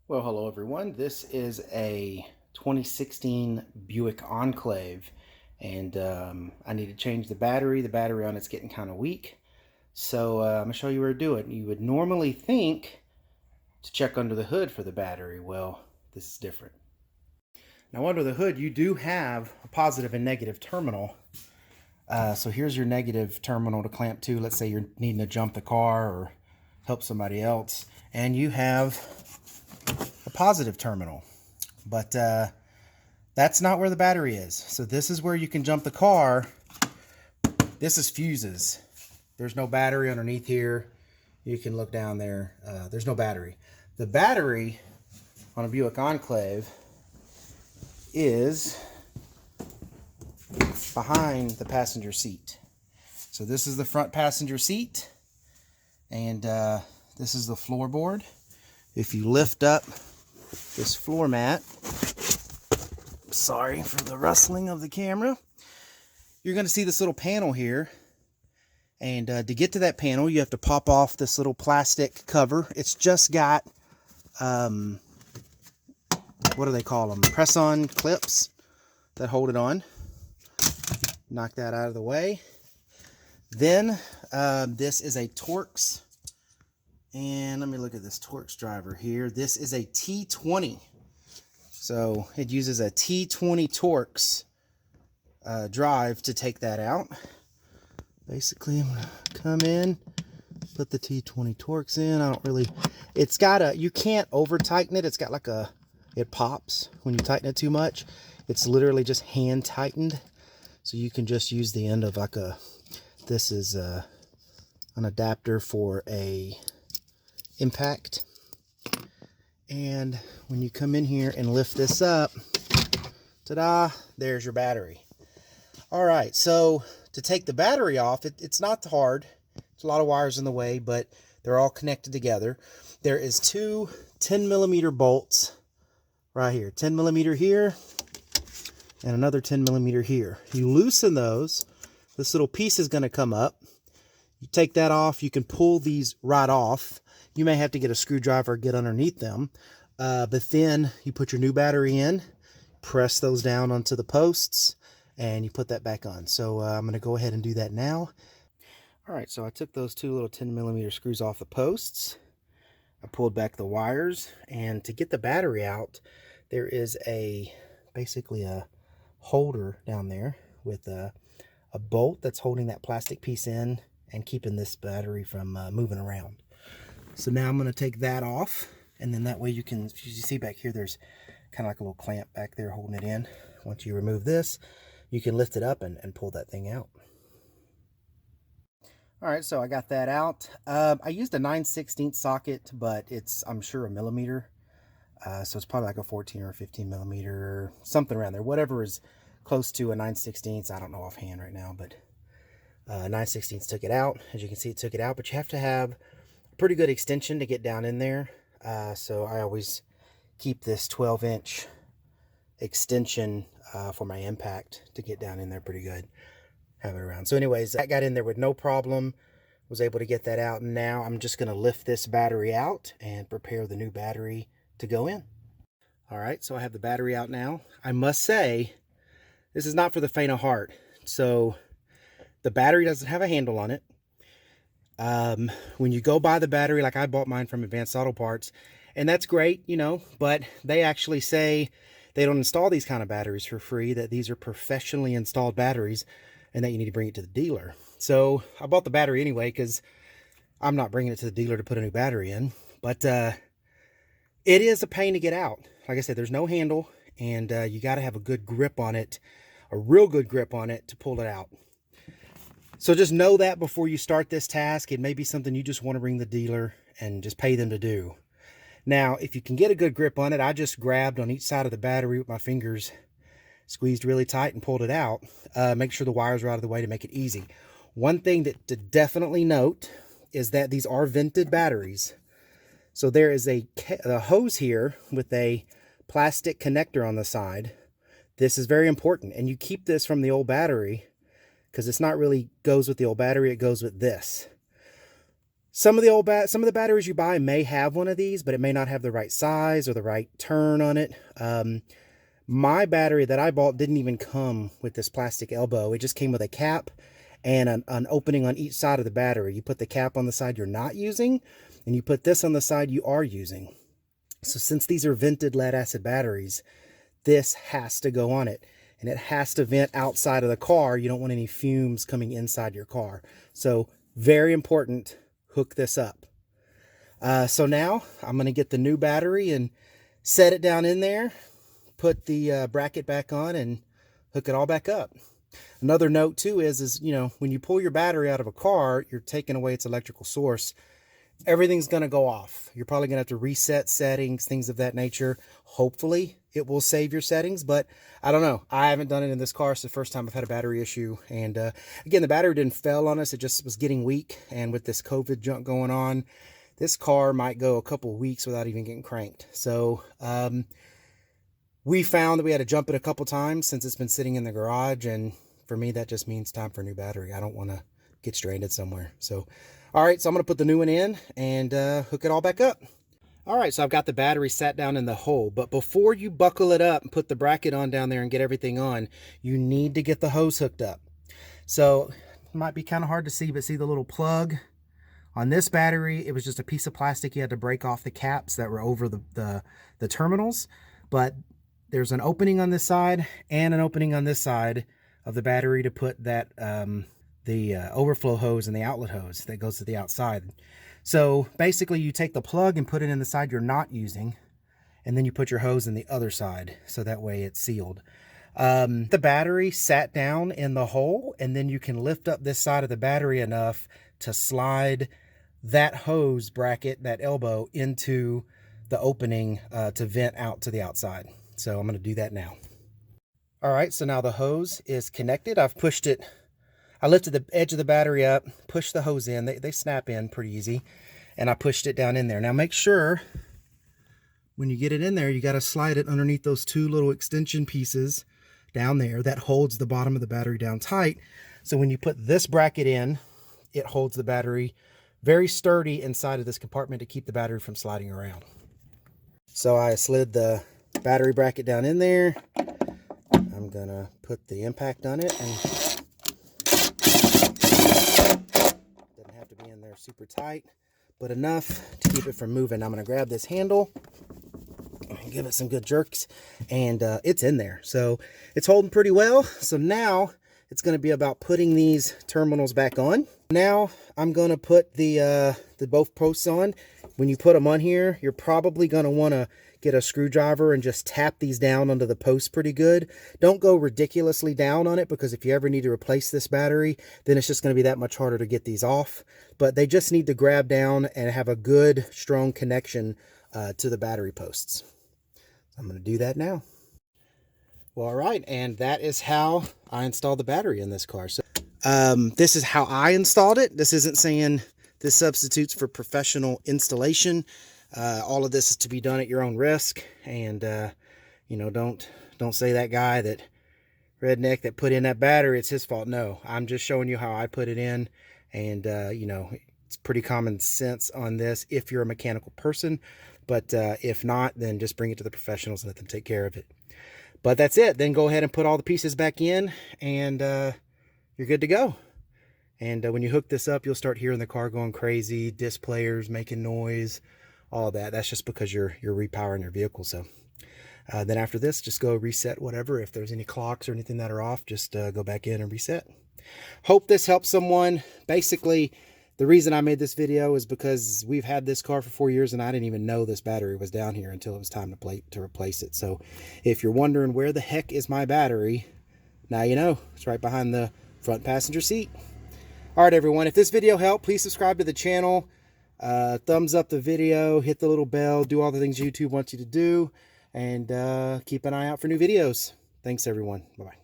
Well, hello everyone. This is a 2016 Buick Enclave, and I need to change the battery. The battery on it's getting kind of weak, so I'm gonna show you where to do it. You would normally think to check under the hood for the battery. Well, this is different. Now, under the hood, you do have a positive and negative terminal. So here's your negative terminal to clamp to. Let's say you're needing to jump the car or help somebody else, and you have a positive terminal, but that's not where the battery is. So this is where you can jump the car. This is fuses. There's no battery underneath here. You can look down there. There's no battery. The battery on a Buick Enclave is behind the passenger seat. So this is the front passenger seat, and this is the floorboard. If you lift up this floor mat, sorry for the rustling of the camera, you're going to see this little panel here. And to get to that panel, you have to pop off this little plastic cover. It's just got, what do they call them? Press-on clips that hold it on. Knock that out of the way. Then this is a Torx. And let me look at this Torx driver here. This is a T20. So it uses a T20 Torx drive to take that out. Basically, I'm going to come in, put the T20 Torx in. I don't really, it's got a, you can't over tighten it. It's got like a, it pops when you tighten it too much. It's literally just hand tightened. So you can just use the end of like a, this is an adapter for a impact. And when you come in here and lift this up, ta-da, there's your battery. All right, so to take the battery off, it's not hard. There's a lot of wires in the way, but they're all connected together. There is two 10mm bolts right here. 10mm here and another 10mm here. You loosen those, this little piece is going to come up. You take that off, you can pull these right off. You may have to get a screwdriver, get underneath them, but then you put your new battery in, press those down onto the posts, and you put that back on. So I'm going to go ahead and do that now. All right, so I took those two little 10mm screws off the posts. I pulled back the wires, and to get the battery out, there is basically a holder down there with a bolt that's holding that plastic piece in and keeping this battery from moving around. So now I'm going to take that off, and then that way you can, as you see back here, there's kind of like a little clamp back there holding it in. Once you remove this, you can lift it up and pull that thing out. All right, so I got that out. I used a 9/16 socket, but it's, I'm sure, a millimeter. So it's probably like a 14 or 15 millimeter, something around there. Whatever is close to a 9/16. I don't know offhand right now, but 9/16 took it out. As you can see, it took it out, but you have to have a pretty good extension to get down in there. So I always keep this 12-inch extension for my impact to get down in there pretty good. Have it around. So anyways, that got in there with no problem. Was able to get that out. And now I'm just going to lift this battery out and prepare the new battery to go in. All right, so I have the battery out now. I must say, this is not for the faint of heart. So the battery doesn't have a handle on it. When you go buy the battery, like I bought mine from Advanced Auto Parts, and that's great, you know, but they actually say they don't install these kind of batteries for free, that these are professionally installed batteries, and that you need to bring it to the dealer. So I bought the battery anyway, because I'm not bringing it to the dealer to put a new battery in, but it is a pain to get out. Like I said, there's no handle, and you got to have a good grip on it, a real good grip on it to pull it out. So just know that before you start this task. It may be something you just want to bring the dealer and just pay them to do. Now, if you can get a good grip on it, I just grabbed on each side of the battery with my fingers, squeezed really tight and pulled it out. Make sure the wires are out of the way to make it easy. One thing to definitely note is that these are vented batteries. So there is a hose here with a plastic connector on the side. This is very important, and you keep this from the old battery because it's not really goes with the old battery, it goes with this. Some of the batteries you buy may have one of these, but it may not have the right size or the right turn on it. My battery that I bought didn't even come with this plastic elbow. It just came with a cap and an opening on each side of the battery. You put the cap on the side you're not using, and you put this on the side you are using. So since these are vented lead acid batteries, this has to go on it. And it has to vent outside of the car. You don't want any fumes coming inside your car. So very important, hook this up. So now I'm going to get the new battery and set it down in there, put the bracket back on, and hook it all back up. Another note too is, you know, when you pull your battery out of a car, you're taking away its electrical source. Everything's going to go off. You're probably going to have to reset settings, things of that nature. Hopefully it will save your settings, but I don't know. I haven't done it in this car. It's the first time I've had a battery issue. And again, the battery didn't fail on us. It just was getting weak. And with this COVID junk going on, this car might go a couple weeks without even getting cranked. So we found that we had to jump it a couple times since it's been sitting in the garage. And for me, that just means time for a new battery. I don't want to get stranded somewhere. So, all right, so I'm going to put the new one in and hook it all back up. All right, so I've got the battery sat down in the hole, but before you buckle it up and put the bracket on down there and get everything on, you need to get the hose hooked up. So it might be kind of hard to see, but see the little plug on this battery? It was just a piece of plastic. You had to break off the caps that were over the terminals, but there's an opening on this side and an opening on this side of the battery to put that the overflow hose and the outlet hose that goes to the outside. So basically you take the plug and put it in the side you're not using, and then you put your hose in the other side, so that way it's sealed. The battery sat down in the hole, and then you can lift up this side of the battery enough to slide that hose bracket, that elbow, into the opening to vent out to the outside. So I'm going to do that now. All right, so now the hose is connected. I've pushed it. I lifted the edge of the battery up, pushed the hose in. They snap in pretty easy, and I pushed it down in there. Now make sure when you get it in there, you got to slide it underneath those two little extension pieces down there that holds the bottom of the battery down tight. So when you put this bracket in, it holds the battery very sturdy inside of this compartment to keep the battery from sliding around. So I slid the battery bracket down in there. I'm gonna put the impact on it, and doesn't have to be in there super tight, but enough to keep it from moving. I'm gonna grab this handle and give it some good jerks, and it's in there. So it's holding pretty well. So now it's gonna be about putting these terminals back on. Now I'm gonna put the both posts on. When you put them on here, you're probably gonna wanna get a screwdriver and just tap these down onto the post pretty good. Don't go ridiculously down on it, because if you ever need to replace this battery, then it's just going to be that much harder to get these off. But they just need to grab down and have a good, strong connection to the battery posts. I'm going to do that now. Well, all right, and that is how I installed the battery in this car. So this is how I installed it. This isn't saying this substitutes for professional installation. All of this is to be done at your own risk, and you know, don't say that guy, that redneck that put in that battery, it's his fault. No, I'm just showing you how I put it in, and you know, it's pretty common sense on this if you're a mechanical person, but if not, then just bring it to the professionals and let them take care of it. But that's it. Then go ahead and put all the pieces back in, and you're good to go. And when you hook this up, you'll start hearing the car going crazy, disc players making noise, all that. That's just because you're repowering your vehicle. So then after this, just go reset whatever. If there's any clocks or anything that are off, just go back in and reset. Hope this helps someone. Basically, the reason I made this video is because we've had this car for 4 years, and I didn't even know this battery was down here until it was time to replace it. So if you're wondering where the heck is my battery, now you know. It's right behind the front passenger seat. All right, everyone, if this video helped, please subscribe to the channel. Thumbs up the video, hit the little bell, do all the things YouTube wants you to do, and keep an eye out for new videos. Thanks, everyone. Bye-bye.